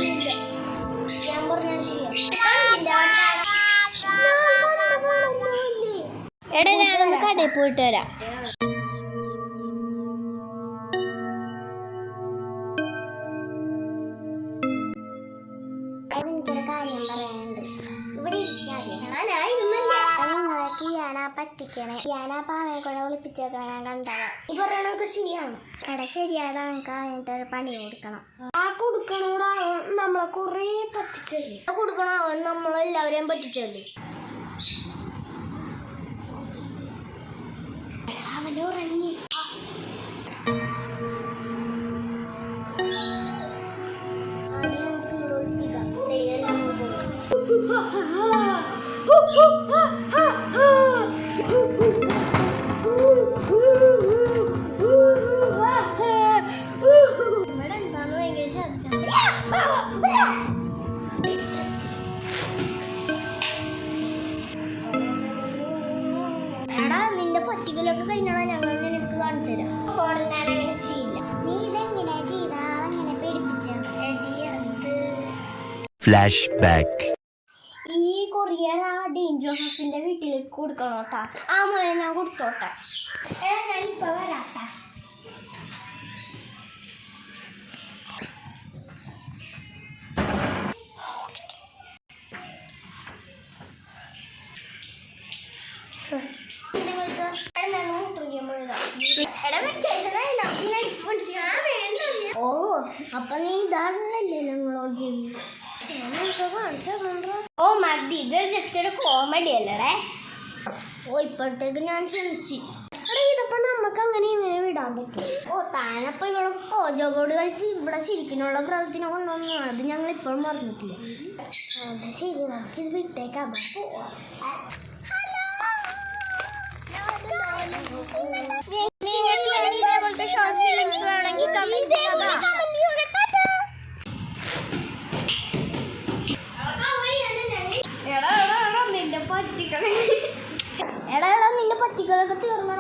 ഞാൻ പറഞ്ഞ എടാ ഞാനൊന്ന് കടയിൽ പോയിട്ട് വരാം. എനിക്കൊരു കാര്യം പറയാനുണ്ട്. ഇവിടെ ഞാനാ പറ്റിക്കണേ. ഞാനാ പാവയെ കൂടെ വിളിപ്പിച്ചേക്കണേ. ഞാൻ കണ്ടതാ. ഈ പറയണൊക്കെ ശരിയാണ്. എടാ ശരിയാടാ. നമുക്ക് അതിന്റെ ഒരു പണി കൊടുക്കണം. ആ കൊടുക്കണോടാ. നമ്മളെ കൊറേ പറ്റിച്ചല്ലേ. കൊടുക്കണോ? നമ്മളെല്ലാവരെയും പറ്റിച്ചല്ലേ. അവന് ഉറങ്ങി. എടാ നിന്റെ പറ്റിക്കലൊക്കെ കഴിഞ്ഞാൽ ഞങ്ങൾ നിനക്ക് കാണിച്ചു തരാം. ഫോണിനാണെങ്കിൽ ചെയ്യില്ല. നീ ഇതെങ്ങനെ ചെയ്താ അങ്ങനെ പേടിപ്പിച്ച ഫ്ലാഷ് ബാക്ക്. ഈ കൊറിയർ ആ ഡീൻ ജോസഫിന്റെ വീട്ടിലേക്ക് കൊടുക്കണോട്ടാ. ആ മോനെ ഞാൻ കൊടുത്തോട്ടെ. എടാ ഞാൻ ഇപ്പൊ വരാട്ടാ. ഓ അപ്പൊ നീ ഇതാണല്ലേ ഞങ്ങളോട് ചെയ്യുന്നത്. ഓ മതി. ഇതൊരു ജസ്റ്റ് ഒരു കോമഡി അല്ലേ. ഓ ഇപ്പോഴത്തേക്ക് ഞാൻ ക്ഷമിച്ചു. ഇതപ്പോ നമുക്ക് അങ്ങനെ ഇങ്ങനെ വിടാൻ പറ്റും. ഓ താനപ്പോ ഇവിടെ ജോബോട് കളിച്ച് ഇവിടെ ശരിക്കുള്ള പ്രവൃത്തിനെ കൊണ്ടുവന്നു. അത് ഞങ്ങൾ ഇപ്പോഴും പറഞ്ഞിട്ടില്ല. അതെ ശരി, നമുക്കിത് വിട്ടേക്കാം. ഷോർട്ട് ഫിലിംസ് വേണമെങ്കിൽ എടാ നിന്റെ പറ്റിക്കളൊക്കെ തീർന്നോ?